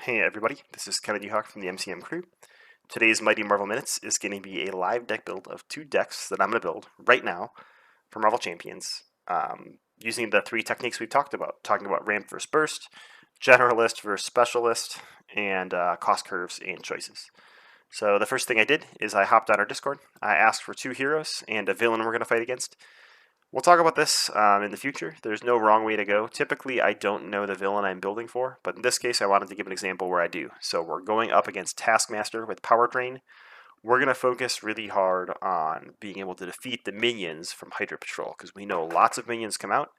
Hey everybody, this is Kevin Uhawk from the MCM crew. Today's Mighty Marvel Minutes is going to be a live deck build of two decks that I'm going to build right now for Marvel Champions, using the three techniques we've talked about, talking about ramp versus burst, generalist versus specialist, and cost curves and choices. So the first thing I did is I hopped on our Discord. I asked for two heroes and a villain we're going to fight against. We'll talk about this in the future. There's no wrong way to go. Typically, I don't know the villain I'm building for, but in this case, I wanted to give an example where I do. So we're going up against Taskmaster with Power Drain. We're going to focus really hard on being able to defeat the minions from Hydra Patrol, because we know lots of minions come out.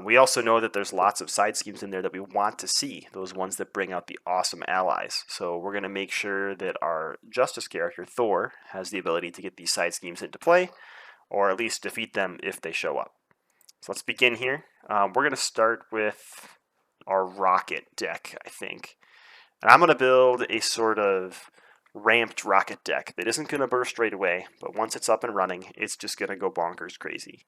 We also know that there's lots of side schemes in there that we want to see, those ones that bring out the awesome allies. So we're going to make sure that our Justice character, Thor, has the ability to get these side schemes into play, or at least defeat them if they show up. So let's begin here. We're going to start with our rocket deck, I think. And I'm going to build a sort of ramped rocket deck that isn't going to burst right away, but once it's up and running, it's just going to go bonkers crazy.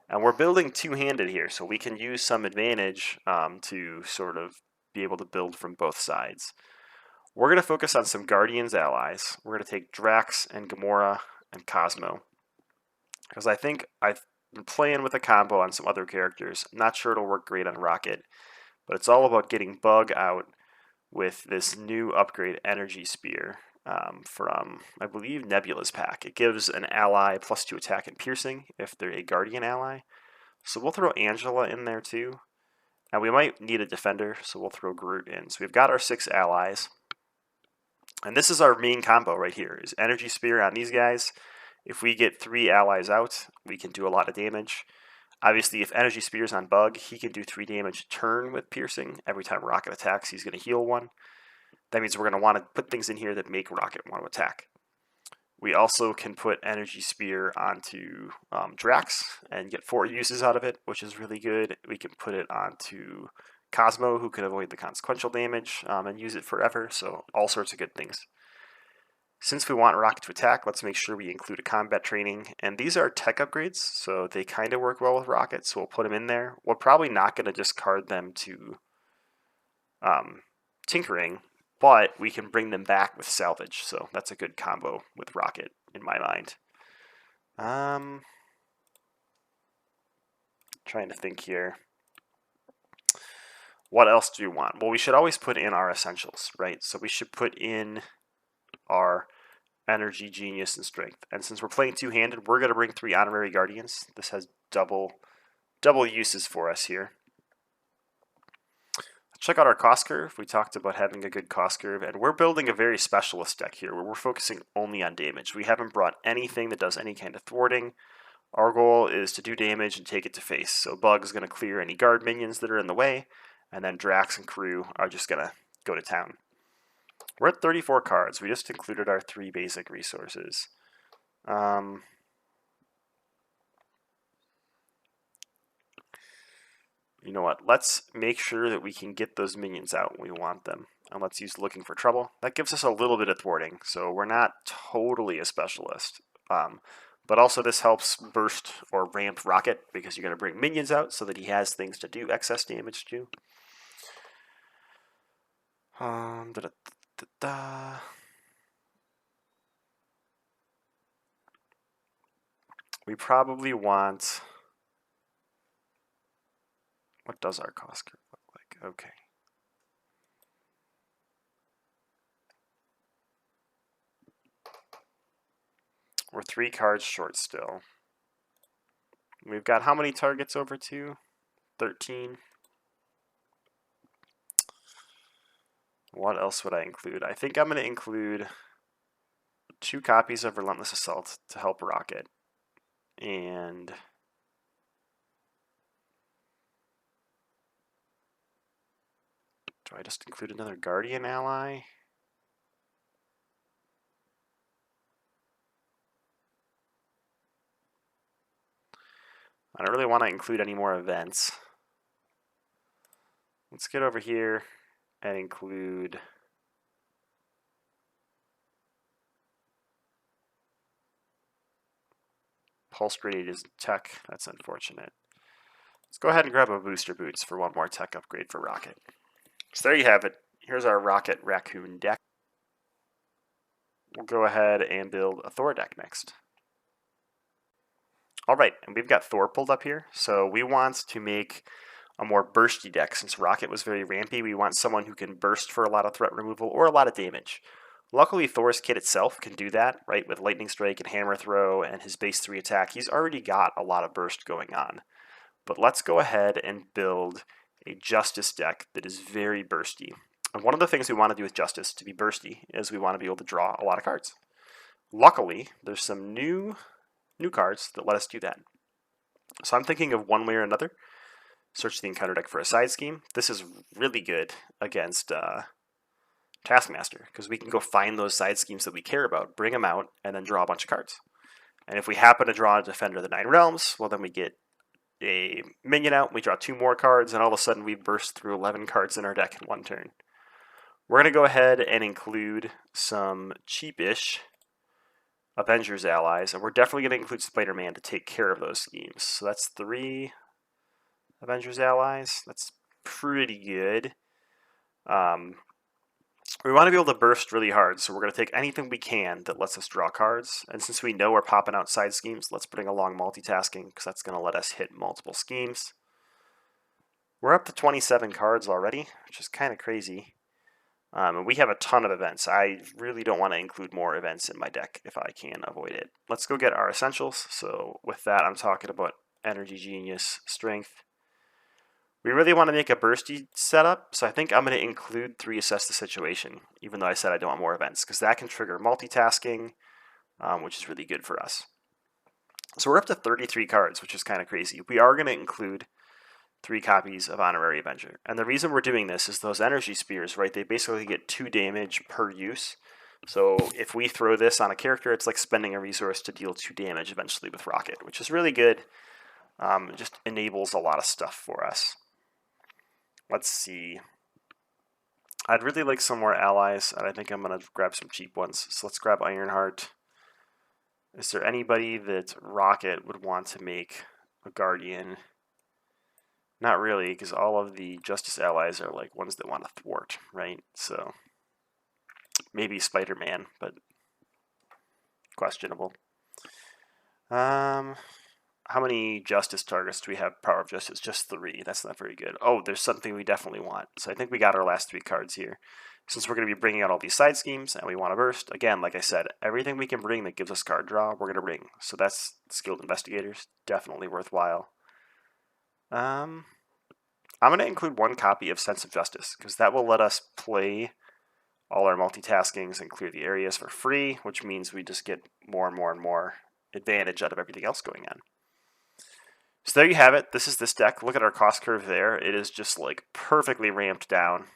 And we're building two-handed here, so we can use some advantage to sort of be able to build from both sides. We're going to focus on some Guardians allies. We're going to take Drax and Gamora and Cosmo, because I think I've been playing with a combo on some other characters. I'm not sure it'll work great on Rocket, but it's all about getting Bug out with this new upgrade, Energy Spear, from, I believe, Nebula's pack. It gives an ally +2 attack and piercing if they're a Guardian ally. So we'll throw Angela in there too. And we might need a defender, so we'll throw Groot in. So we've got our 6 allies. And this is our main combo right here, is Energy Spear on these guys. If we get 3 allies out, we can do a lot of damage. Obviously, if Energy Spear's on Bug, he can do 3 damage a turn with piercing. Every time Rocket attacks, he's going to heal 1. That means we're going to want to put things in here that make Rocket want to attack. We also can put Energy Spear onto Drax and get 4 uses out of it, which is really good. We can put it onto Cosmo, who can avoid the consequential damage and use it forever, so all sorts of good things. Since we want Rocket to attack, let's make sure we include a combat training. And these are tech upgrades, so they kind of work well with Rocket, so we'll put them in there. We're probably not going to discard them to tinkering, but we can bring them back with salvage, so that's a good combo with Rocket in my mind. Trying to think here. What else do we want? Well, we should always put in our essentials, right? So we should put in our energy, genius, and strength. And since we're playing two-handed, we're going to bring 3 honorary guardians. This has double uses for us here. Check out our cost curve. We talked about having a good cost curve, and we're building a very specialist deck here where we're focusing only on damage. We haven't brought anything that does any kind of thwarting. Our goal is to do damage and take it to face. So Bug is going to clear any guard minions that are in the way, and then Drax and crew are just going to go to town. We're at 34 cards. We just included our 3 basic resources. You know what? Let's make sure that we can get those minions out when we want them. And let's use Looking for Trouble. That gives us a little bit of thwarting, so we're not totally a specialist. But also this helps burst or ramp Rocket, because you're going to bring minions out so that he has things to do excess damage to. We probably want... What does our cost curve look like? Okay. We're 3 cards short still. We've got how many targets over 2? 13. What else would I include? I think I'm going to include 2 copies of Relentless Assault to help Rocket. And do I just include another Guardian ally? I don't really want to include any more events. Let's get over here and include Pulse Grenade is tech. That's unfortunate. Let's go ahead and grab a Booster Boots for 1 more tech upgrade for Rocket. So there you have it. here's our Rocket Raccoon deck. We'll go ahead and build a Thor deck next. Alright, and we've got Thor pulled up here, so we want to make a more bursty deck. Since Rocket was very rampy, we want someone who can burst for a lot of threat removal or a lot of damage. Luckily, Thor's kit itself can do that, right? With Lightning Strike and Hammer Throw and his base 3 attack, he's already got a lot of burst going on. But let's go ahead and build a Justice deck that is very bursty. And one of the things we want to do with Justice to be bursty is we want to be able to draw a lot of cards. Luckily, there's some new cards that let us do that. So I'm thinking of one way or another. Search the encounter deck for a side scheme. This is really good against Taskmaster, because we can go find those side schemes that we care about, bring them out, and then draw a bunch of cards. And if we happen to draw a Defender of the Nine Realms, well, then we get a minion out, we draw 2 more cards, and all of a sudden we burst through 11 cards in our deck in one turn. We're going to go ahead and include some cheapish Avengers allies, and we're definitely going to include Spider-Man to take care of those schemes. So that's 3 Avengers allies. That's pretty good. We want to be able to burst really hard, so we're going to take anything we can that lets us draw cards. And since we know we're popping out side schemes, let's bring along multitasking, because that's going to let us hit multiple schemes. We're up to 27 cards already, which is kind of crazy. And we have a ton of events. I really don't want to include more events in my deck if I can avoid it. Let's go get our essentials. So with that, I'm talking about Energy, Genius, Strength. We really want to make a bursty setup, so I think I'm going to include 3 Assess the Situation, even though I said I don't want more events, because that can trigger multitasking, which is really good for us. So we're up to 33 cards, which is kind of crazy. We are going to include 3 copies of Honorary Avenger. And the reason we're doing this is those energy spears, right? They basically get 2 damage per use. So if we throw this on a character, it's like spending a resource to deal 2 damage eventually with Rocket, which is really good. It just enables a lot of stuff for us. Let's see. I'd really like some more allies, and I think I'm going to grab some cheap ones. So let's grab Ironheart. Is there anybody that Rocket would want to make a Guardian? Not really, because all of the Justice allies are like ones that want to thwart, right? So maybe Spider-Man, but questionable. How many Justice targets do we have? Power of Justice, just 3. That's not very good. Oh, there's something we definitely want. So I think we got our last 3 cards here. Since we're going to be bringing out all these side schemes and we want to burst, again, like I said, everything we can bring that gives us card draw, we're going to bring. So that's Skilled Investigators, definitely worthwhile. I'm going to include 1 copy of Sense of Justice, because that will let us play all our multitaskings and clear the areas for free, which means we just get more and more and more advantage out of everything else going on. So there you have it. This is this deck. Look at our cost curve there. It is just like perfectly ramped down.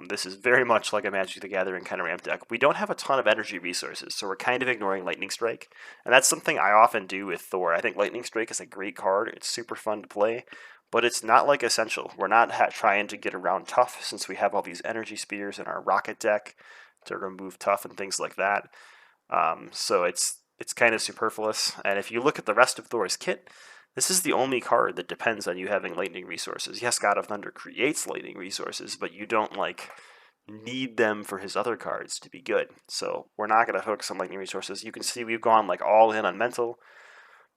This is very much like a Magic the Gathering kind of ramp deck. We don't have a ton of energy resources, so we're kind of ignoring Lightning Strike. And that's something I often do with Thor. I think Lightning Strike is a great card. It's super fun to play, but it's not like essential. We're not trying to get around Tough, since we have all these energy spears in our Rocket deck to remove Tough and things like that. So it's kind of superfluous. And if you look at the rest of Thor's kit, this is the only card that depends on you having lightning resources. Yes, God of Thunder creates lightning resources, but you don't need them for his other cards to be good. So we're not going to focus on lightning resources. You can see we've gone all in on mental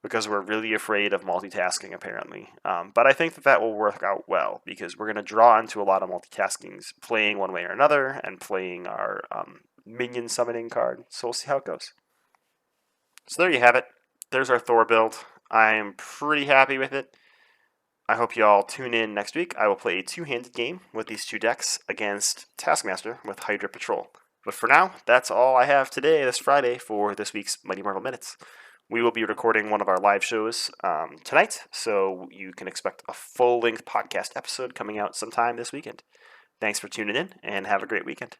because we're really afraid of multitasking apparently. But I think that will work out well, because we're going to draw into a lot of multitaskings, playing one way or another and playing our minion summoning card. So we'll see how it goes. So there you have it. There's our Thor build. I'm pretty happy with it. I hope you all tune in next week. I will play a 2-handed game with these 2 decks against Taskmaster with Hydra Patrol. But for now, that's all I have today, this Friday, for this week's Mighty Marvel Minutes. We will be recording one of our live shows tonight, so you can expect a full-length podcast episode coming out sometime this weekend. Thanks for tuning in, and have a great weekend.